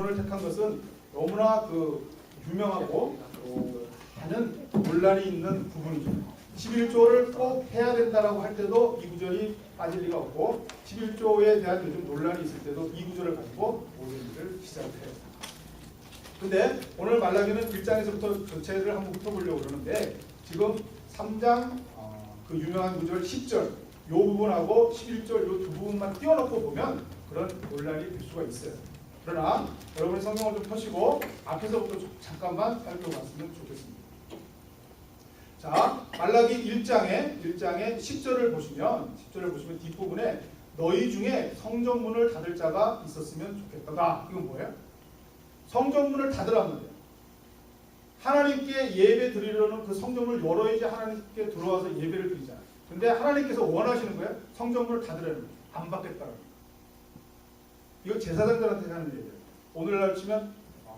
부분을 택한 것은 너무나 유명하고 많은 논란이 있는 부분이죠. 11조를 꼭 해야 된다라고 할 때도 이 구절이 빠질 리가 없고 11조에 대한 요즘 논란이 있을 때도 이 구절을 가지고 모든 일을 시작을 해요. 근데 오늘 말라기는 1장에서부터 전체를 한번 훑어보려고 그러는데 지금 3장 그 유명한 구절 10절 이 부분하고 11절 이 두 부분만 띄워놓고 보면 그런 논란이 될 수가 있어요. 그러나 여러분이 성경을 좀 펴시고 앞에서부터 잠깐만 살펴봤으면 좋겠습니다. 자, 말라기 1장의 10절을 보시면 뒷부분에 너희 중에 성전문을 닫을 자가 있었으면 좋겠다. 이건 뭐예요? 성전문을 닫으라는 거예요. 하나님께 예배 드리려는 그 성전문을 열어야지 하나님께 들어와서 예배를 드리잖아요. 근데 하나님께서 원하시는 거예요. 성전문을 닫으라는 거예요. 안 받겠다는 거예요. 이거 제사장들한테 하는 얘기예요. 오늘날 치면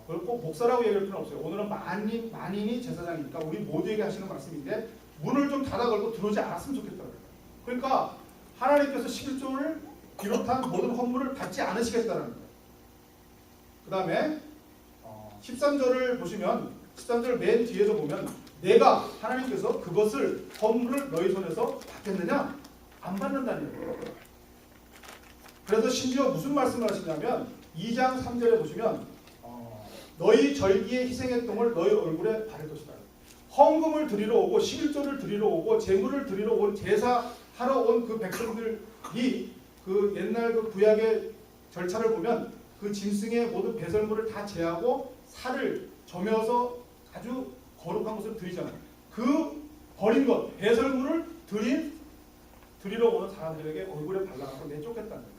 그걸 꼭 목사라고 얘기할 필요는 없어요. 오늘은 만인이 제사장이니까 우리 모두에게 하시는 말씀인데 문을 좀 닫아 걸고 들어오지 않았으면 좋겠다는 거예요. 그러니까 하나님께서 11조를 비롯한 모든 헌물을 받지 않으시겠다는 거예요. 그 다음에 13절을 보시면 13절 맨 뒤에서 보면 내가 하나님께서 그것을 헌물을 너희 손에서 받겠느냐? 안 받는다는 거예요. 그래서 심지어 무슨 말씀을 하시냐면 2장 3절에 보시면 너희 절기에 희생의 똥을 너희 얼굴에 바를 것이다. 헌금을 드리러 오고 11조를 드리러 오고 제물을 드리러 온 제사하러 온 그 백성들이 그 옛날 그 구약의 절차를 보면 그 짐승의 모든 배설물을 다 제하고 살을 점여서 아주 거룩한 것을 드리잖아요. 그 버린 것, 배설물을 드리러 오는 사람들에게 얼굴에 발라갖고 내쫓겠다는 거예요.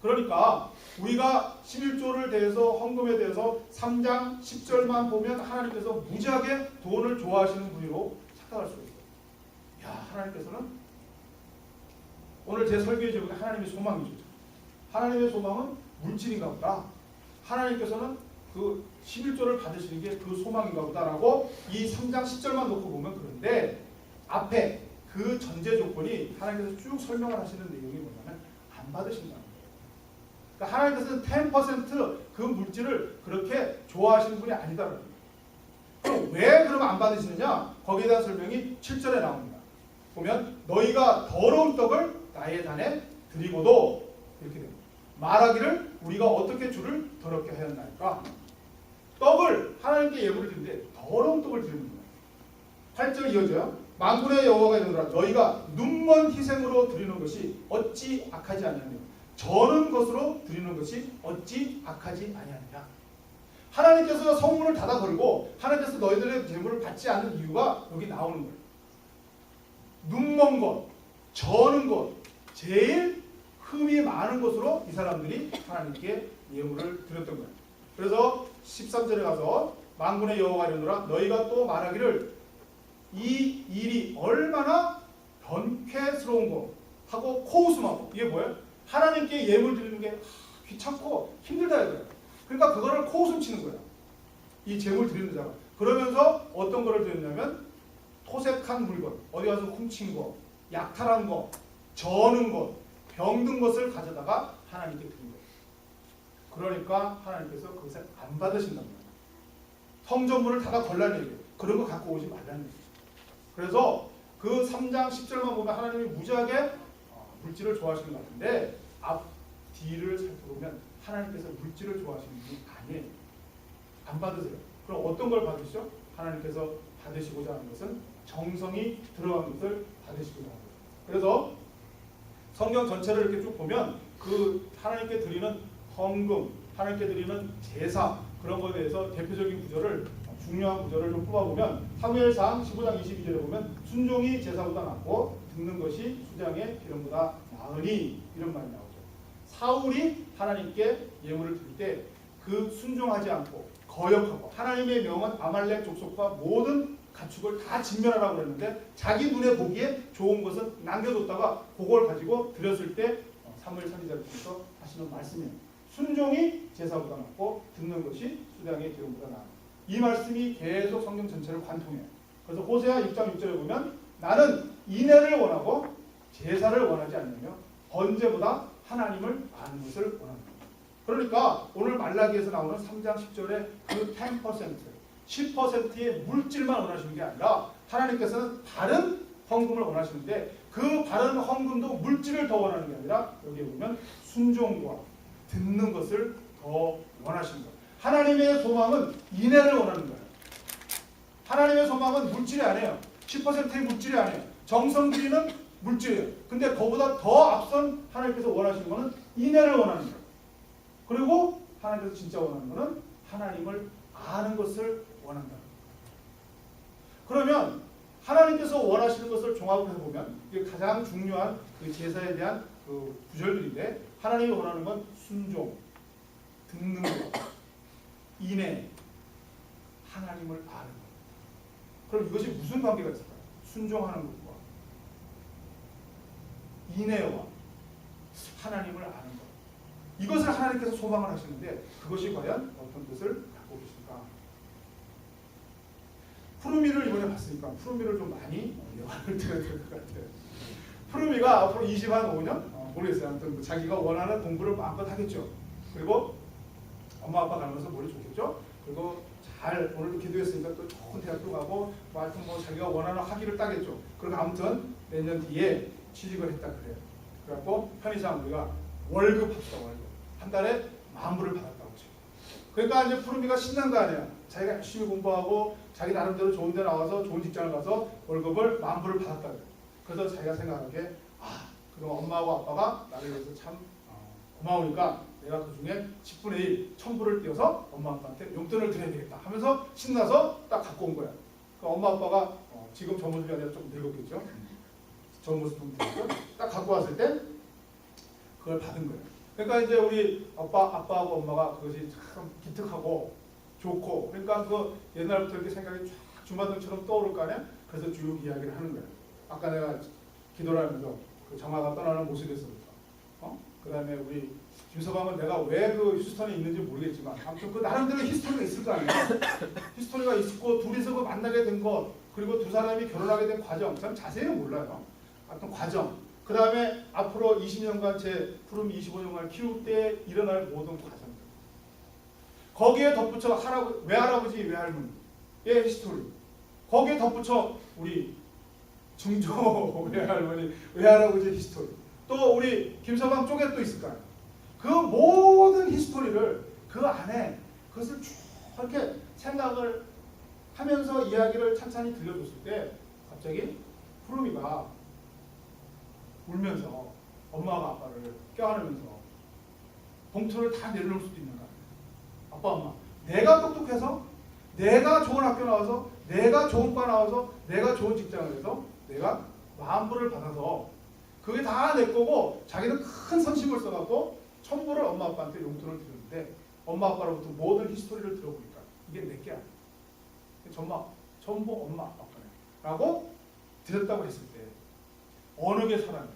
그러니까 우리가 11조를 대해서 헌금에 대해서 3장 10절만 보면 하나님께서 무지하게 돈을 좋아하시는 분으로 착각할 수 있어요. 야, 하나님께서는 오늘 제 설교의 제목이 하나님의 소망이죠. 하나님의 소망은 물질인가 보다. 하나님께서는 그 11조를 받으시는 게 그 소망인가 보다라고 이 3장 10절만 놓고 보면 그런데 앞에 그 전제 조건이 하나님께서 쭉 설명을 하시는 내용이 뭐냐면 안 받으신다는 거예요. 그러니까 하나님께서는 10%그 물질을 그렇게 좋아하시는 분이 아니다라는 거예요. 그럼 왜 그러면 안 받으시느냐? 거기에 대한 설명이 7절에 나옵니다. 보면 너희가 더러운 떡을 나의 단에 드리고도 이렇게 됩니다. 말하기를 우리가 어떻게 주를 더럽게 하였나이까? 떡을 하나님께 예물을 드리는데 더러운 떡을 드리는 거예요. 8절 이어져요. 만군의 여호와가 이르노라 너희가 눈먼 희생으로 드리는 것이 어찌 악하지 아니하며 저는 것으로 드리는 것이 어찌 악하지 아니하느냐. 하나님께서 성문을 닫아 걸고 하나님께서 너희들의 제물을 받지 않는 이유가 여기 나오는 거예요. 눈먼 것, 저는 것, 제일 흠이 많은 것으로 이 사람들이 하나님께 예물을 드렸던 거예요. 그래서 13절에 가서 만군의 여호와가 이르노라 너희가 또 말하기를 이 일이 얼마나 변쾌스러운 거 하고 코웃음하고 이게 뭐예요? 하나님께 예물 드리는 게 귀찮고 힘들다 이거예요. 그러니까 그거를 코웃음 치는 거예요. 이 제물 드리는 자가. 그러면서 어떤 거를 드렸냐면 토색한 물건, 어디 가서 훔친 거, 약탈한 거, 저는 것, 병든 것을 가져다가 하나님께 드린 거예요. 그러니까 하나님께서 그것을 안 받으신단 말이에요. 성전문을 닫아 걸라는 얘기예요. 그런 거 갖고 오지 말라는 얘기예요. 그래서 그 3장 10절만 보면 하나님이 무지하게 물질을 좋아하시는 것 같은데 앞 뒤를 살펴보면 하나님께서 물질을 좋아하시는 분이 아니에요. 안 받으세요. 그럼 어떤 걸 받으시죠? 하나님께서 받으시고자 하는 것은 정성이 들어간 것을 받으시고자 하는 거예요. 그래서 성경 전체를 이렇게 쭉 보면 그 하나님께 드리는 헌금, 하나님께 드리는 제사 그런 것에 대해서 대표적인 구절을 중요한 구절을 좀 뽑아보면 사무엘상 15장 22절에 보면 순종이 제사보다 낫고 듣는 것이 수장의 기름보다 나으니 이런 말이 나오죠. 사울이 하나님께 예물을 드릴 때 그 순종하지 않고 거역하고 하나님의 명은 아말렉 족속과 모든 가축을 다 진멸하라고 그랬는데 자기 눈에 보기에 좋은 것은 남겨뒀다가 그걸 가지고 드렸을 때 사무엘 선지자를 통해서 하시는 말씀이에요. 순종이 제사보다 낫고 듣는 것이 수장의 기름보다 나아. 이 말씀이 계속 성경 전체를 관통해요. 그래서 호세아 6장 6절에 보면 나는 인애를 원하고 제사를 원하지 않으며 번제보다 하나님을 아는 것을 원합니다. 그러니까 오늘 말라기에서 나오는 3장 10절에 그 10%의 물질만 원하시는 게 아니라 하나님께서는 다른 헌금을 원하시는데 그 다른 헌금도 물질을 더 원하는 게 아니라 여기에 보면 순종과 듣는 것을 더 원하시는 거예요. 하나님의 소망은 인애를 원하는 거예요. 하나님의 소망은 물질이 아니에요. 10%의 물질이 아니에요. 정성 들이는 물질이에요. 근데 그보다 더 앞선 하나님께서 원하시는 것은 인애를 원하는 거예요. 그리고 하나님께서 진짜 원하는 것은 하나님을 아는 것을 원한다. 그러면 하나님께서 원하시는 것을 종합해서 보면 이게 가장 중요한 그 제사에 대한 그 구절들인데 하나님이 원하는 건 순종, 듣는 것, 인애, 하나님을 아는 것. 그럼 이것이 무슨 관계가 있을까요? 순종하는 것과 인애와 하나님을 아는 것. 이것을 하나님께서 소망을 하시는데 그것이 과연 어떤 뜻을 갖고 계실까? 푸르미를 이번에 봤으니까 푸르미를 좀 많이 연락을 드려야 될 것 같아요. 푸르미가 앞으로 25년? 모르겠어요. 아무튼 자기가 원하는 공부를 마음껏 하겠죠. 그리고 엄마 아빠 가면서 머리 좋겠죠. 그리고 잘 오늘도 기도했으니까 또 좋은 대학도 가고 하여튼 뭐 자기가 원하는 학위를 따겠죠. 그리고 아무튼 내년 뒤에 취직을 했다 그래요. 그래갖고 편의상 우리가 월급 합시다. 월급. 한 달에 10,000불을 받았다고 치고. 그러니까 이제 푸르미가 신난 거 아니야. 자기가 열심히 공부하고 자기 나름대로 좋은 데 나와서 좋은 직장을 가서 월급을 10,000불을 받았다 그래요. 그래서 자기가 생각하기에 그럼 엄마하고 아빠가 나를 위해서 참 고마우니까 내가 그 중에 10분의 1, 1,000불을 띄워서 엄마 아빠한테 용돈을 드려야 되겠다 하면서 신나서 딱 갖고 온 거야. 그 엄마 아빠가 지금 저 모습이 아니라 좀 늙었겠죠. 저 모습 좀 늙었죠. 딱 갖고 왔을 때 그걸 받은 거야. 그러니까 이제 우리 아빠하고 엄마가 그것이 참 기특하고 좋고 그러니까 그 옛날부터 이렇게 생각이 쫙 주마등처럼 떠오를 거 아니야. 그래서 쭉 이야기를 하는 거야. 아까 내가 기도를 하면서 그 정화가 떠나는 모습에서부터 그 다음에 우리 김서방은 내가 왜 그 휴스턴에 있는지 모르겠지만 아무튼 그 나름대로 히스토리가 있을 거 아니에요. 히스토리가 있고 둘이서 그 만나게 된 것 그리고 두 사람이 결혼하게 된 과정 참 자세히는 몰라요. 아무튼 과정 그 다음에 앞으로 20년간 제 푸르미 25년간 키울 때 일어날 모든 과정들 거기에 덧붙여 외할아버지 외할머니의 히스토리 거기에 덧붙여 우리 증조 외할머니 외할아버지 히스토리 또 우리 김서방 쪽에 또 있을 거예요. 그 모든 히스토리를 그 안에 그것을 쭉 이렇게 생각을 하면서 이야기를 찬찬히 들려줬을 때 갑자기 푸르미가 울면서 엄마가 아빠를 껴안으면서 봉투를 다 내려놓을 수도 있는 거야. 아빠 엄마 내가 똑똑해서 내가 좋은 학교 나와서 내가 좋은 과 나와서 내가 좋은 직장을 해서 내가 10,000불을 받아서 그게 다 내 거고 자기는 큰 선심을 써갖고 1,000불을 엄마 아빠한테 용돈을 드렸는데 엄마 아빠로부터 모든 히스토리를 들어보니까 이게 내게 아니야. 전부 엄마 아빠 거네 라고 드렸다고 했을 때 어느 게 사랑이야?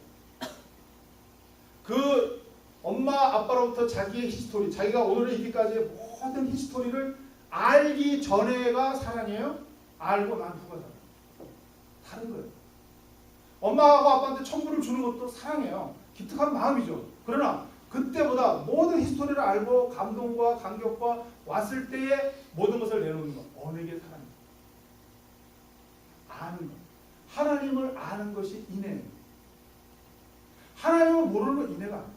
그 엄마 아빠로부터 자기의 히스토리 자기가 오늘에 이기까지의 모든 히스토리를 알기 전에가 사랑이에요? 알고 난 후가 사랑. 다른 거예요. 엄마하고 아빠한테 1,000불을 주는 것도 사랑이에요. 기특한 마음이죠. 그러나 그때보다 모든 히스토리를 알고 감동과 감격과 왔을 때의 모든 것을 내놓는 것. 어느 게 사랑이에요? 아는 것. 하나님을 아는 것이 인애입니다. 하나님을 모르는 건 인애가 아니에요.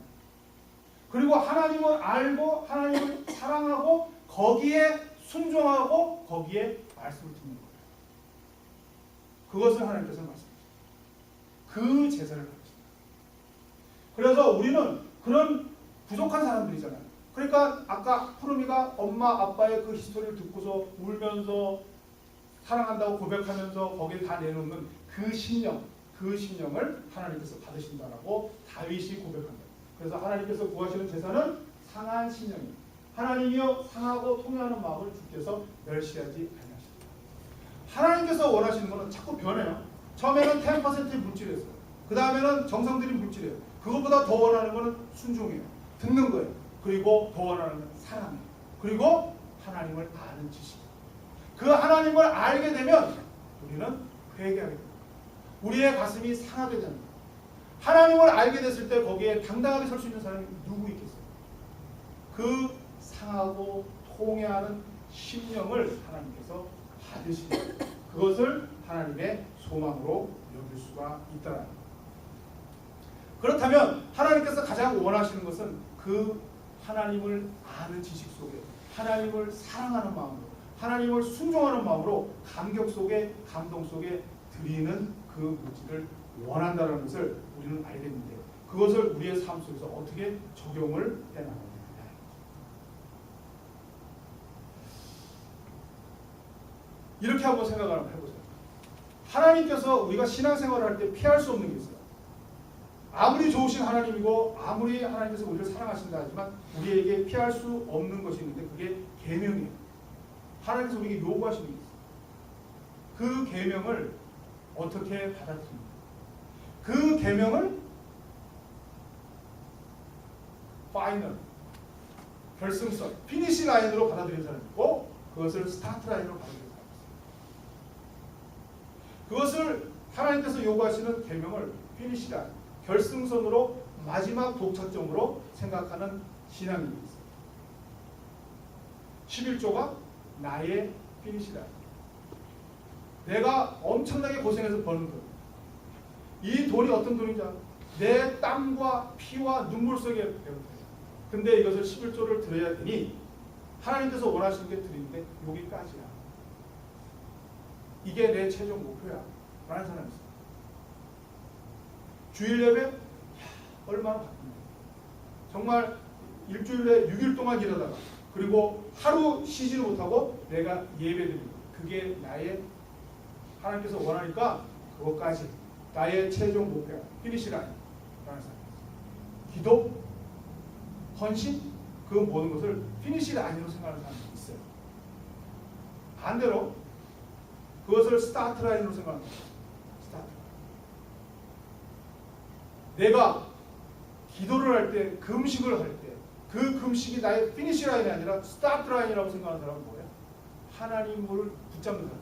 그리고 하나님을 알고 하나님을 사랑하고 거기에 순종하고 거기에 말씀을 듣는 거예요. 그것을 하나님께서 말씀하십니다. 그 제사를 가르칩니다. 그래서 우리는 그런 부족한 사람들이잖아요. 그러니까 아까 푸르미가 엄마 아빠의 그 히스토리를 듣고서 울면서 사랑한다고 고백하면서 거기에 다 내놓는 그 심령을 하나님께서 받으신다라고 다윗이 고백한다. 그래서 하나님께서 구하시는 제사는 상한 심령입니다. 하나님이여 상하고 통회하는 마음을 주께서 멸시하지 아니하십니다. 하나님께서 원하시는 것은 자꾸 변해요. 처음에는 10%의 물질이었어요. 그 다음에는 정성 들인 물질이에요. 그것보다 더 원하는 것은 순종이에요. 듣는 거예요. 그리고 더 원하는 건 사랑이에요. 그리고 하나님을 아는 지식. 그 하나님을 알게 되면 우리는 회개하게 됩니다. 우리의 가슴이 상하게 됩니다. 하나님을 알게 됐을 때 거기에 당당하게 설 수 있는 사람이 누구 있겠어요? 그 상하고 통해하는 심령을 하나님께서 받으시는 그것을 하나님의 소망으로 여길 수가 있다는 거예요. 그렇다면 하나님께서 가장 원하시는 것은 그 하나님을 아는 지식 속에 하나님을 사랑하는 마음으로 하나님을 순종하는 마음으로 감격 속에 감동 속에 드리는 그 물질을 원한다는 것을 우리는 알겠는데 그것을 우리의 삶 속에서 어떻게 적용을 해나가느냐. 이렇게 한번 생각을 한번 해보세요. 하나님께서 우리가 신앙생활을 할 때 피할 수 없는 게 있어요. 아무리 좋으신 하나님이고 아무리 하나님께서 우리를 사랑하신다 하지만 우리에게 피할 수 없는 것이 있는데 그게 계명이에요. 하나님께서 우리에게 요구하시는 게 있어요. 그 계명을 어떻게 받아들입니까? 그 계명을 파이널, 결승선, 피니시 라인으로 받아들이는 사람이 있고 그것을 스타트 라인으로 받아들이는 사람이 있어요. 그것을 하나님께서 요구하시는 계명을 피니시 라인, 결승선으로 마지막 도착점으로 생각하는 신앙이 있어요. 11조가 나의 피니시 라인. 내가 엄청나게 고생해서 버는 돈. 이 돈이 어떤 돈인지 알아? 내 땀과 피와 눈물 속에 배운 돈이야. 근데 이것을 11조를 드려야 되니 하나님께서 원하시는 게 드리는데 여기까지야. 이게 내 최종 목표야. 라는 사람이 있어요. 주일 예배? 얼마나 바쁜데. 정말 일주일에 6일 동안 일하다가 그리고 하루 쉬지를 못하고 내가 예배드리는 그게 나의 하나님께서 원하니까 그것까지 나의 최종 목표야. 피니시 라인. 라는 사람이 있어요. 기도, 헌신, 그 모든 것을 피니시 라인으로 생각하는 사람이 있어요. 반대로 그것을 스타트 라인으로 생각하는 거예요. 스타트. 내가 기도를 할 때, 금식을 할 때, 그 금식이 나의 피니시 라인이 아니라 스타트 라인이라고 생각하는 사람은 뭐예요? 하나님을 붙잡는 사람.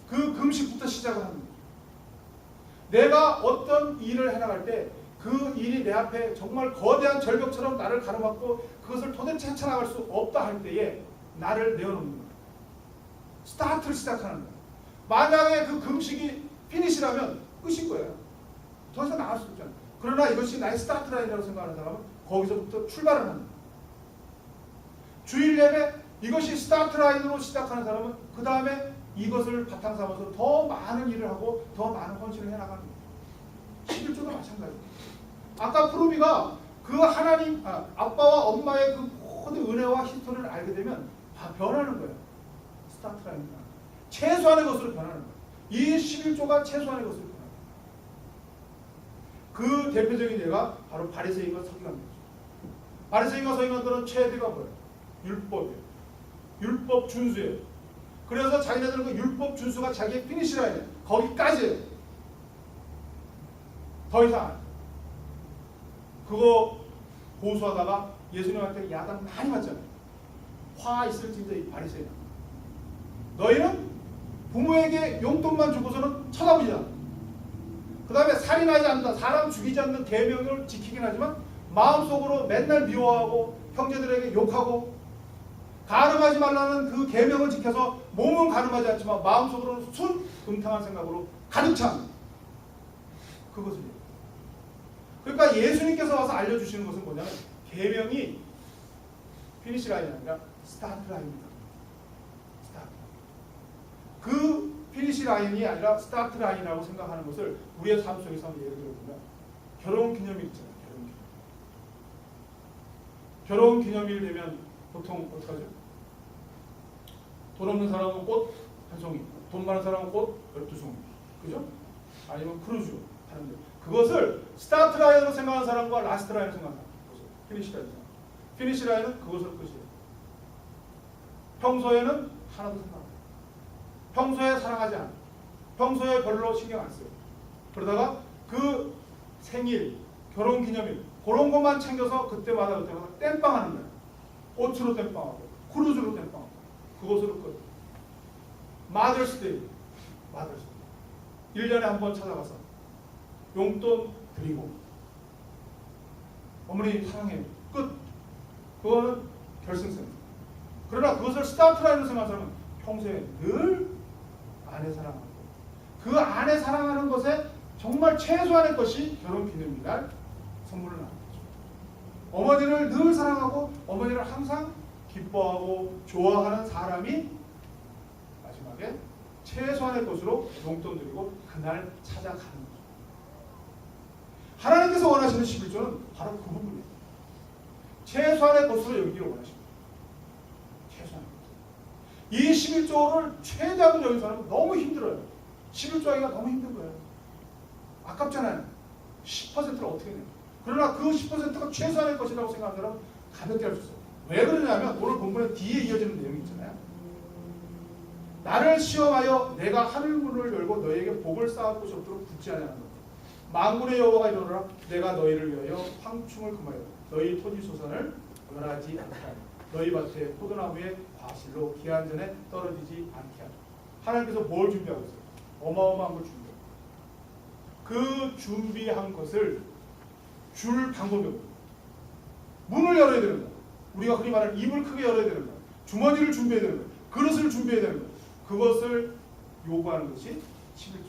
그 금식부터 시작을 하는 거예요. 내가 어떤 일을 해나갈 때 그 일이 내 앞에 정말 거대한 절벽처럼 나를 가로막고 그것을 도대체 헤쳐나갈 수 없다 할 때에 나를 내어놓는 거예요. 스타트를 시작하는 거예요. 만약에 그 금식이 피니시라면 끝인 거예요. 더 이상 나갈 수 없잖아요. 그러나 이것이 나의 스타트 라인이라고 생각하는 사람은 거기서부터 출발을 합니다. 주일 예배 이것이 스타트 라인으로 시작하는 사람은 그 다음에 이것을 바탕 삼아서 더 많은 일을 하고 더 많은 헌신을 해나갑니다. 11조도 마찬가지입니다. 아까 푸르비가 그 하나님 아빠와 엄마의 그 모든 은혜와 히스토리를 알게 되면 다 변하는 거예요. 스타트 라인입니다. 최소한의 것으로 변하는 거예요. 이 11조가 최소한의 것으로 변하는 거예요. 그 대표적인 예가 바로 바리새인과 서기관들이죠. 바리새인과 서기관들은 최대가 뭐예요? 율법이에요. 율법 준수예요. 그래서 자기네들은 그 율법 준수가 자기의 피니시 라인이에요. 거기까지예요. 더 이상 안 해요. 그거 고수하다가 예수님한테 야단 많이 맞잖아요. 화 있을진저 이 바리새인. 너희는 부모에게 용돈만 주고서는 쳐다보지 않아. 그 다음에 살인하지 않는다. 사람 죽이지 않는 계명을 지키긴 하지만 마음속으로 맨날 미워하고 형제들에게 욕하고 가늠하지 말라는 그 계명을 지켜서 몸은 가늠하지 않지만 마음속으로는 음탕한 생각으로 가득 찬 그것을. 그러니까 예수님께서 와서 알려주시는 것은 뭐냐면 계명이 피니시 라인이 아니라 스타트 라인입니다. 스타트. 그 피니시 라인이 아니라 스타트 라인이라고 생각하는 것을 우리의 삶 속에서 예를 들어보면 결혼기념일 있잖아요. 결혼기념일 되면 보통 어떡하죠? 돈 없는 사람은 꽃 한 송이, 돈 많은 사람은 꽃 12송이. 그죠? 아니면 크루즈 하는데 그것을 스타트 라인으로 생각하는 사람과 라스트 라인으로 생각하는 사람. 피니시 라인. 피니시 라인은 그것으로 끝이에요. 평소에는 하나도 생각 안 해요. 평소에 사랑하지 않아요. 평소에 별로 신경 안 써요. 그러다가 그 생일, 결혼기념일 그런 것만 챙겨서 그때마다 땜빵하는 거예요. 꽃으로 땜빵하고 크루즈로 땜빵하고 그것으로 끝. 마더스데이 1년에 한 번 찾아가서 용돈 드리고 어머니 사랑해요. 끝. 그거는 결승선. 그러나 그것을 스타트라인으로 생각하는 사람은 평소에 늘 아내 사랑하고 그 아내 사랑하는 것에 정말 최소한의 것이 결혼 기념일날 선물을 나누는 거죠. 어머니를 늘 사랑하고 어머니를 항상 기뻐하고 좋아하는 사람이 마지막에 최소한의 것으로 용돈 드리고 그날 찾아가는 거죠. 하나님께서 원하시는 11조는 바로 그 부분이에요. 최소한의 것으로 여기기를 원하십니다. 최소한의 것. 이 11조를 최대한 여긴 사람은 너무 힘들어요. 11조 하기가 너무 힘든 거예요. 아깝잖아요. 10%를 어떻게 내요? 그러나 그 10%가 최소한의 것이라고 생각하는 사람은 가볍게 할 수 있어요. 왜 그러냐면 오늘 본문의 뒤에 이어지는 내용이 있잖아요. 나를 시험하여 내가 하늘문을 열고 너에게 복을 쌓을 곳이 없도록 굳지 않냐는 것. 만군의 여호와가 이르노라 내가 너희를 위하여 황충을 금하여 너희 토지 소산을 멸하지 않게 하라. 너희 밭에 포도나무에 과실로 기한 전에 떨어지지 않게 하라. 하나님께서 뭘 준비하고 있어요? 어마어마한 걸 준비해요. 그 준비한 것을 줄 방법이 없어요. 문을 열어야 되는 거야. 우리가 흔히 말하는 입을 크게 열어야 되는 거야. 주머니를 준비해야 되는 거야. 그릇을 준비해야 되는 거야. 그것을 요구하는 것이 11조.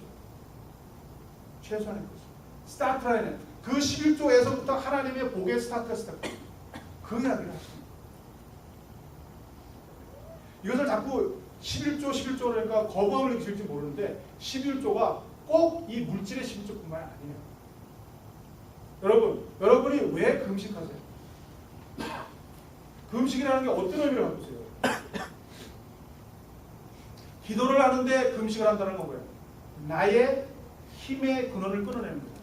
최소한의 것이죠. 스타트라인에 그 11조에서부터 하나님의 복의 스타트가 시작합니다. 그 이야기를 하십니다. 이것을 자꾸 11조 그러니까 거부감을 느끼실지 모르는데 11조가 꼭 이 물질의 11조뿐만 아니에요. 여러분이 왜 금식하세요? 금식이라는 게 어떤 의미를 갖고 있어요? 기도를 하는데 금식을 한다는 건 뭐예요? 나의 힘의 근원을 끊어내는 거예요.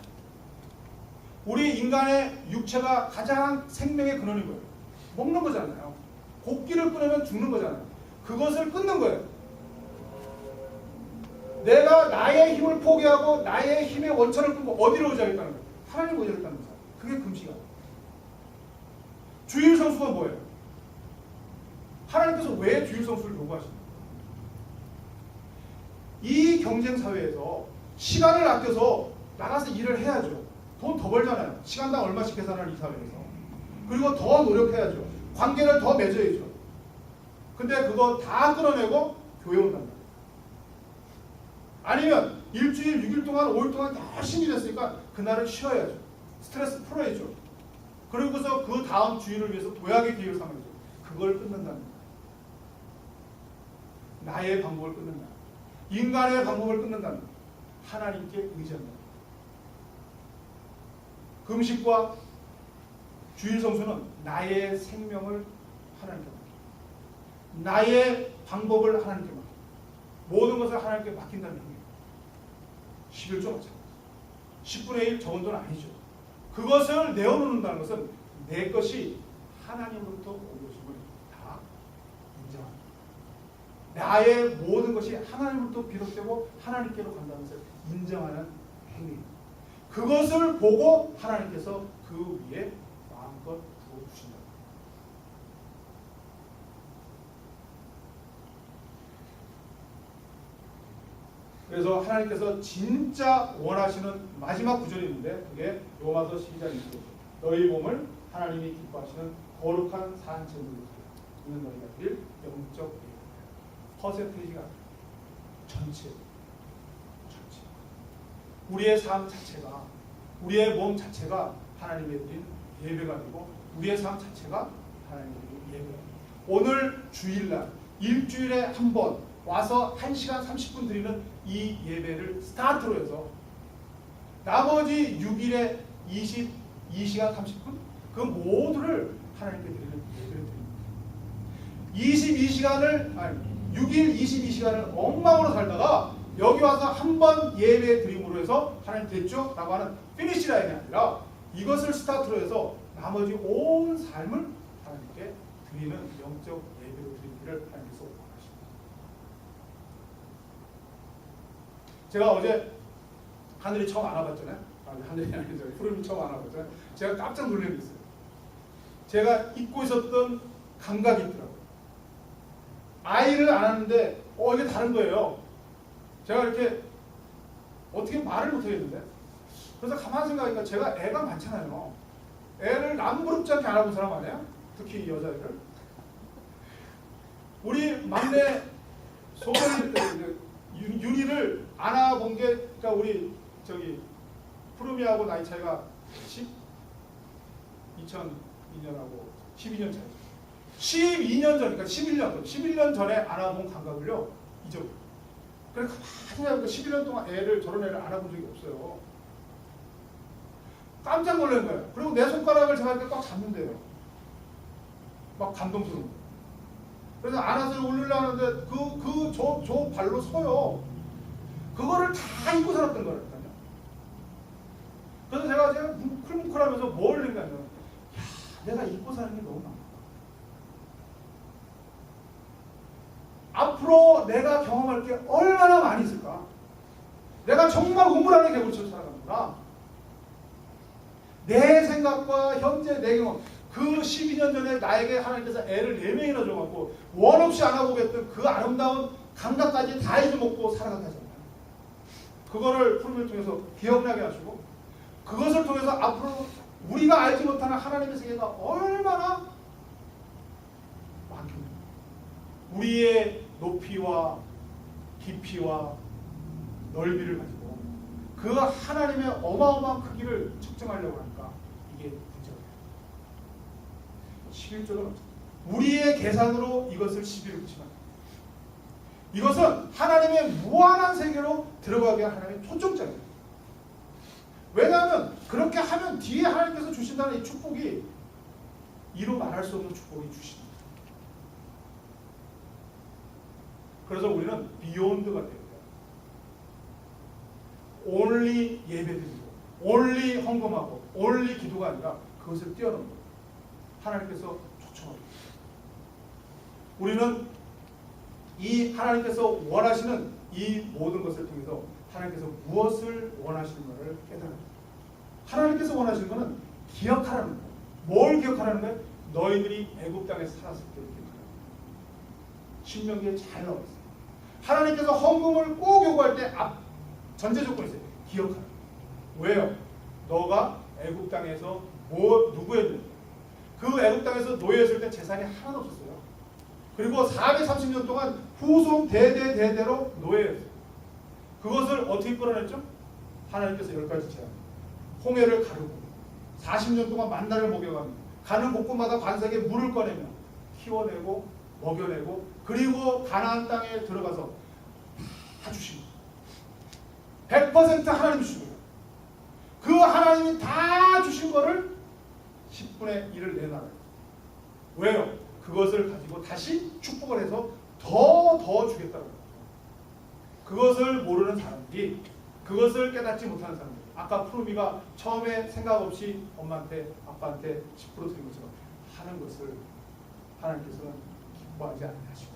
우리 인간의 육체가 가장 생명의 근원인 거예요. 먹는 거잖아요. 곡기를 끊으면 죽는 거잖아요. 그것을 끊는 거예요. 내가 나의 힘을 포기하고 나의 힘의 원천을 끊고 어디로 의지하겠다는 거예요? 하나님 의지하겠다는 거예요. 그게 금식이야. 주일 성수가 뭐예요? 하나님께서 왜 주일 성수를 요구하십니까? 이 경쟁 사회에서 시간을 아껴서 나가서 일을 해야죠. 돈 더 벌잖아요. 시간당 얼마씩 계산하는 이 사회에서. 그리고 더 노력해야죠. 관계를 더 맺어야죠. 근데 그거 다 끌어내고 교회 온단다. 아니면 일주일 6일 동안 5일 동안 열심히 일했으니까 그날은 쉬어야죠. 스트레스 풀어야죠. 그러고서 그 다음 주일을 위해서 도약의 기회를 삼아야죠. 그걸 끊는다는 거예요. 나의 방법을 끊는다. 인간의 방법을 끊는다는 거예요. 하나님께 의지한다. 금식과 주일 성수는 나의 생명을 하나님께 맡겨. 나의 방법을 하나님께 맡겨. 모든 것을 하나님께 맡긴다는 의미예요. 11조 마찬가지. 10분의 1 적은 돈 아니죠. 그것을 내어놓는다는 것은 내 것이 하나님으로부터 온 것임을 다 인정합니다. 나의 모든 것이 하나님으로부터 비롯되고 하나님께로 간다는 것을 인정하는 행위입니다. 그것을 보고 하나님께서 그 위에 마음껏 부어주신다. 그래서 하나님께서 진짜 원하시는 마지막 구절이 있는데 그게 로마서 12장 2절. 너희 몸을 하나님이 기뻐하시는 거룩한 산제물로 드리는 너희가 드릴 영적 예배다. 퍼센테이지가 전체. 우리의 삶 자체가, 우리의 몸 자체가 하나님의 드린 예배가 되고 우리의 삶 자체가 하나님의 드린 예배가 됩니다. 오늘 주일날 일주일에 한 번 와서 1시간 30분 드리는 이 예배를 스타트로 해서 나머지 6일에 22시간 30분 그 모두를 하나님께 드리는 예배를 드립니다. 6일 22시간을 엉망으로 살다가 여기 와서 한 번 예배 드림으로 해서 하나님 됐죠? 라고 하는 피니시 라인이 아니라 이것을 스타트로 해서 나머지 온 삶을 하나님께 드리는 영적 예배로 드리기를 하나님께서 원하십니다. 제가 어제 하늘이 처음 알아봤잖아요. 하늘이 아니죠. 푸름이 처음 알아봤잖아요. 제가 깜짝 놀란 게 있어요. 제가 잊고 있었던 감각이 있더라고요. 아이를 안았는데 이게 다른 거예요. 제가 이렇게 어떻게 말을 못하겠는데 그래서 가만히 생각하니까 제가 애가 많잖아요. 애를 남부럽지 않게 안아본 사람 아니에요? 특히 여자들. 우리 막내 소설이 윤희를 안아본 게, 그러니까 우리 저기 푸르미하고 나이 차이가 2002년하고 12년 차이. 12년 전, 그러니까 11년 전에 안아본 감각을요 잊어버려. 그래 가만히 11년 동안 저런 애를 안아본 적이 없어요. 깜짝 놀란 거예요. 그리고 내 손가락을 제가 이렇게 꽉 잡는데요. 막 감동스러운 거예요. 그래서 안아서 올리려 하는데 저 발로 서요. 그거를 다 잊고 살았던 거라니까요. 그래서 제가 뭉클뭉클하면서 뭘 생각하면, 야, 내가 잊고 사는 게 너무 많아. 앞으로 내가 경험할 게 얼마나 많이 있을까? 내가 정말 우물안에 개구리처럼 살아가는구나. 내 생각과 현재 내 경험, 그 12년 전에 나에게 하나님께서 애를 4명이나 줘갖고 원 없이 안아보겠던 그 아름다운 감각까지 다 잊어먹고 살아가게 하잖아요. 그거를 푸르미를 통해서 기억나게 하시고, 그것을 통해서 앞으로 우리가 알지 못하는 하나님의 세계가 얼마나 많겠는가. 우리의 높이와 깊이와 넓이를 가지고 그 하나님의 어마어마한 크기를 측정하려고 하니까 이게 문제예요. 11조는 우리의 계산으로 이것을 11을 붙이면, 이것은 하나님의 무한한 세계로 들어가게 한 하나님의 초점장이에요. 왜냐하면 그렇게 하면 뒤에 하나님께서 주신다는 이 축복이 이루 말할 수 없는 축복이 주십니다. 그래서 우리는 비욘드가 돼요. only 예배드리고, only 헌금하고, only 기도가 아니라 그것을 뛰어넘는 거예요. 하나님께서 초청하고, 우리는 이 하나님께서 원하시는 이 모든 것을 통해서 하나님께서 무엇을 원하시는가를 깨달아요. 하나님께서 원하시는 것은 기억하라는 거예요. 뭘 기억하라는 거예요? 너희들이 애굽 땅에서 살았을 때 기억하라는 거예요. 신명기에 잘 나와 있어요. 하나님께서 헌금을 꼭 요구할 때 전제 조건이 있어요. 기억하라. 왜요? 너가 애굽 땅에서 누구였는지. 그 애굽 땅에서 노예였을 때 재산이 하나도 없었어요. 그리고 430년 동안 후손 대대로 노예였어요. 그것을 어떻게 끌어냈죠? 하나님께서 10가지 제안. 홍해를 가르고 40년 동안 만나를 먹여가며 가는 곳곳마다 반석에 물을 꺼내며 키워내고 먹여내고, 그리고 가나안 땅에 들어가서 다 주신 거예요. 100% 하나님 주신 거예요. 그 하나님이 다 주신 거를 10분의 1을 내놔요. 왜요? 그것을 가지고 다시 축복을 해서 더 주겠다고. 그것을 모르는 사람들이, 그것을 깨닫지 못하는 사람들, 아까 푸르미가 처음에 생각 없이 엄마한테 아빠한테 10% 드린 것처럼 하는 것을 하나님께서는 기뻐하지 않으시고,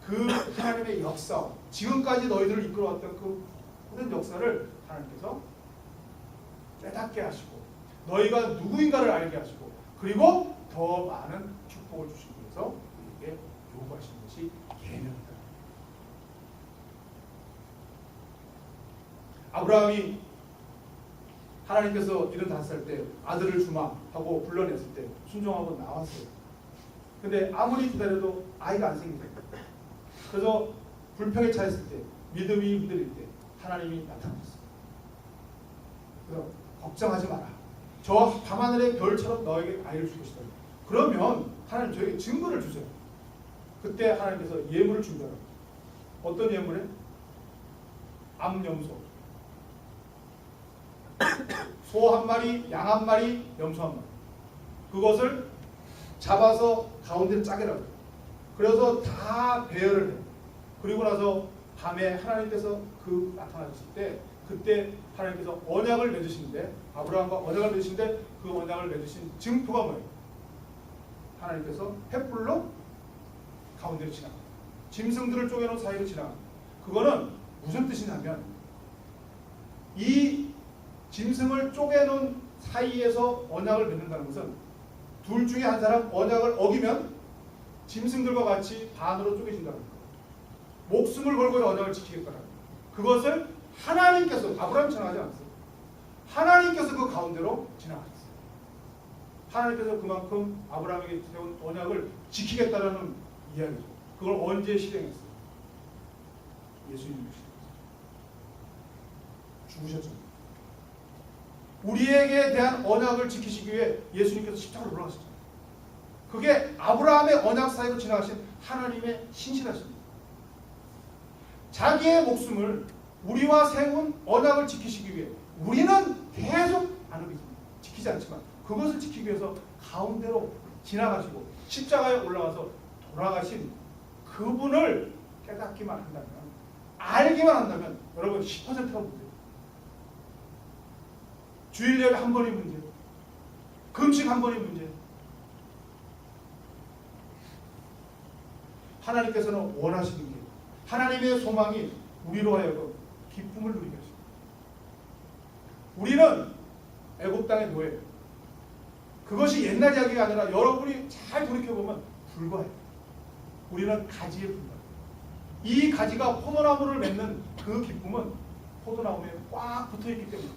그 하나님의 역사, 지금까지 너희들을 이끌어왔던 그 모든 역사를 하나님께서 깨닫게 하시고, 너희가 누구인가를 알게 하시고, 그리고 더 많은 축복을 주시기 위해서 우리에게 요구하시는 것이 계명이다. 아브라함이 하나님께서 75살 때 아들을 주마 하고 불러냈을 때 순종하고 나왔어요. 근데 아무리 기다려도 아이가 안 생기죠. 그래서 불평에 차있을 때, 믿음이 흔들릴 때 하나님이 나타났어요. 그래서 걱정하지 마라. 저 밤하늘의 별처럼 너에게 아이를 줄 것이다. 그러면 하나님 저에게 증거를 주세요. 그때 하나님께서 예물을 준다고. 어떤 예물에? 암염소. 소 한 마리, 양 한 마리, 염소 한 마리. 그것을 잡아서 가운데를 짜게라고. 그래서 다 배열을 해요. 그리고 나서 밤에 하나님께서 나타나셨을 때, 그때 하나님께서 언약을 맺으시는데, 아브라함과 언약을 맺으시는데, 그 언약을 맺으신 증표가 뭐예요? 하나님께서 횃불로 가운데를 지나가, 짐승들을 쪼개놓은 사이를 지나가. 그거는 무슨 뜻이냐면, 이 짐승을 쪼개놓은 사이에서 언약을 맺는다는 것은 둘 중에 한 사람 언약을 어기면 짐승들과 같이 반으로 쪼개진다는 거예요. 목숨을 걸고 언약을 지키겠다는 거예요. 그것을 하나님께서, 아브라함이 지나가지 않았어요. 하나님께서 그 가운데로 지나가셨어요. 하나님께서 그만큼 아브라함에게 세운 언약을 지키겠다라는 이야기죠. 그걸 언제 실행했어요? 예수님이 죽으셨죠. 우리에게 대한 언약을 지키시기 위해 예수님께서 십자가로 올라가셨잖아요. 그게 아브라함의 언약 사이로 지나가신 하나님의 신실하십니다. 자기의 목숨을 우리와 세운 언약을 지키시기 위해 우리는 계속 안 지키지 않지만 그것을 지키기 위해서 가운데로 지나가시고 십자가에 올라가서 돌아가신 그분을 깨닫기만 한다면, 알기만 한다면 여러분 10%가 문제예요. 주일 예배 한 번이 문제예요. 금식 한 번이 문제예요. 하나님께서는 원하시는 게, 하나님의 소망이 우리로 하여금 기쁨을 누리게 하십니다. 우리는 애굽 땅의 노예예요. 그것이 옛날 이야기가 아니라 여러분이 잘 돌이켜보면 불과해요. 우리는 가지에 불과해요. 이 가지가 포도나무를 맺는 그 기쁨은 포도나무에 꽉 붙어있기 때문에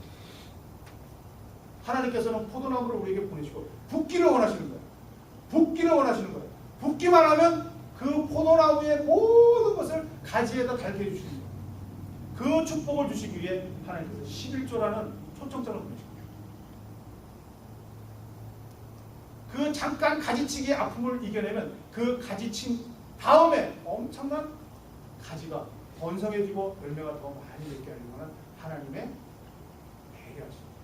하나님께서는 포도나무를 우리에게 보내시고 붓기를 원하시는 거예요. 붓기를 원하시는 거예요. 붓기만 하면 그 포도나무의 모든 것을 가지에다 달게 해주시는 거예요. 그 축복을 주시기 위해 하나님께서 11조라는 초청장을 보내십니다. 그 잠깐 가지치기의 아픔을 이겨내면 그 가지친 다음에 엄청난 가지가 번성해지고 열매가 더 많이 맺게 하려는 하나님의 배려하십니다.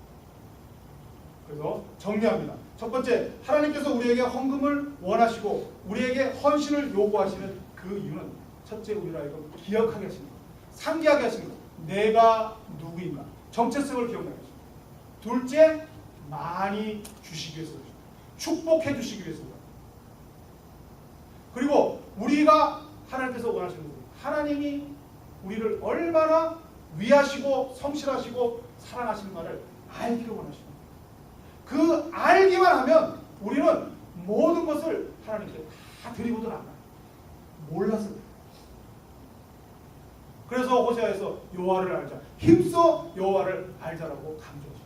그래서 정리합니다. 첫 번째, 하나님께서 우리에게 헌금을 원하시고 우리에게 헌신을 요구하시는 그 이유는 첫째, 우리를 하여금 기억하게 하십니다. 상기하게 하십니다. 내가 누구인가, 정체성을 기억하게 하십니다. 둘째, 많이 주시기 위해서 그렇습니다. 축복해 주시기 위해서입니다. 그리고 우리가 하나님께서 원하시는 것, 하나님이 우리를 얼마나 위하시고 성실하시고 사랑하시는가를 알기를 원하십니다. 그 알기만 하면 우리는 모든 것을 하나님께 다 드리고도 남아요. 몰라서 그래요. 그래서 호세아에서 여호와를 알자, 힘써 여호와를 알자라고 강조하십니다.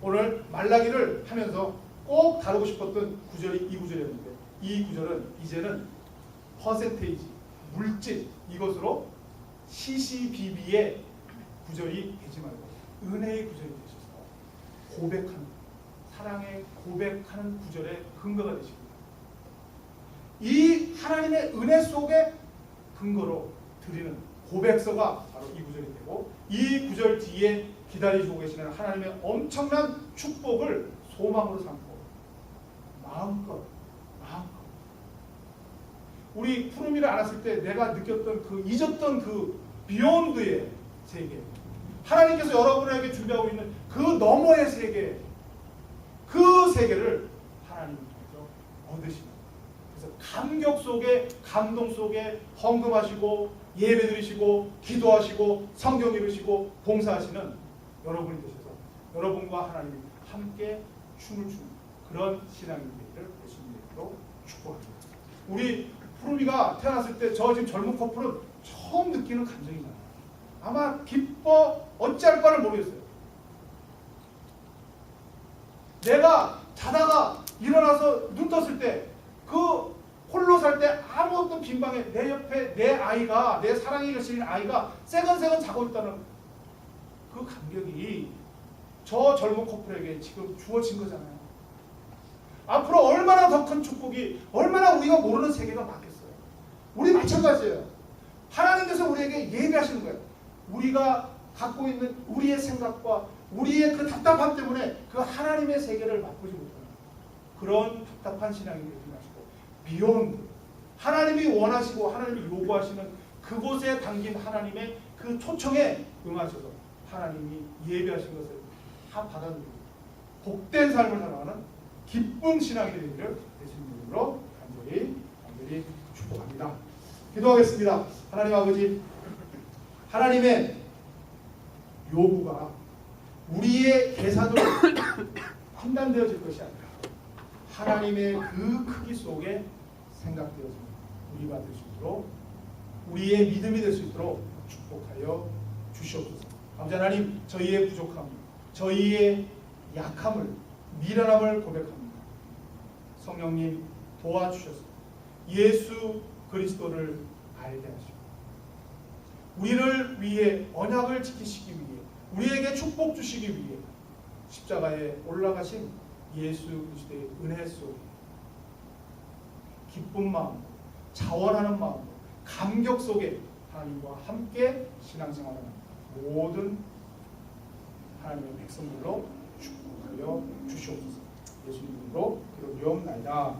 오늘 말라기를 하면서 꼭 다루고 싶었던 구절이 이 구절이었는데, 이 구절은 이제는 퍼센테이지, 물질, 이것으로 CCBB의 구절이 되지 말고 은혜의 구절이 되셔서 고백하는, 사랑의 고백하는 구절의 근거가 되십니다. 이 하나님의 은혜 속에 근거로 드리는 고백서가 바로 이 구절이 되고, 이 구절 뒤에 기다리시고 계시는 하나님의 엄청난 축복을 소망으로 삼고 마음껏 우리 푸르미를 알았을 때 내가 느꼈던 그 잊었던 그 비욘드의 세계, 하나님께서 여러분에게 준비하고 있는 그 너머의 세계, 그 세계를 하나님께서 얻으십니다. 그래서 감격 속에, 감동 속에 헌금하시고 예배드리시고 기도하시고 성경 읽으시고 봉사하시는 여러분이 되셔서 여러분과 하나님이 함께 춤을 추는 그런 신앙이 되기를 예수님으로 축복합니다. 우리 푸르미가 태어났을 때 저 지금 젊은 커플은 처음 느끼는 감정이 많아요. 아마 기뻐 어찌할 바를 모르겠어요. 내가 자다가 일어나서 눈 떴을 때, 그 홀로 살 때 아무 어떤 빈 방에 내 옆에 내 아이가, 내 사랑이 계신 아이가 새근새근 자고 있다는 그 감격이 저 젊은 커플에게 지금 주어진 거잖아요. 앞으로 얼마나 더 큰 축복이, 얼마나 우리가 모르는 세계가 많겠어요. 우리 마찬가지예요. 하나님께서 우리에게 예배하시는 거예요. 우리가 갖고 있는 우리의 생각과 우리의 그 답답함 때문에 그 하나님의 세계를 맛보지 못하는 그런 답답한 신앙이 되지 마시고, 비욘드, 하나님이 원하시고 하나님이 요구하시는 그곳에 담긴 하나님의 그 초청에 응하셔서 하나님이 예배하신 것을 다 받아들이고 복된 삶을 살아가는 기쁜 신앙이 되기를 예수님 이름으로 간절히 축복합니다. 기도하겠습니다. 하나님 아버지, 하나님의 요구가 우리의 계산으로 판단되어질 것이 아니라 하나님의 그 크기 속에 생각되어서 우리가 될 수 있도록, 우리의 믿음이 될 수 있도록 축복하여 주시옵소서. 아버지 하나님, 저희의 부족함, 저희의 약함을, 미련함을 고백합니다. 성령님 도와주셔서 예수 그리스도를 알게 하시고 우리를 위해 언약을 지키시기 위해 우리에게 축복 주시기 위해 십자가에 올라가신 예수 그리스도의 은혜 속에 기쁜 마음, 자원하는 마음, 감격 속에 하나님과 함께 신앙생활하는 모든 하나님의 백성들로 축복하여 주시옵소서. 예수님 이름으로 기도드리옵나이다.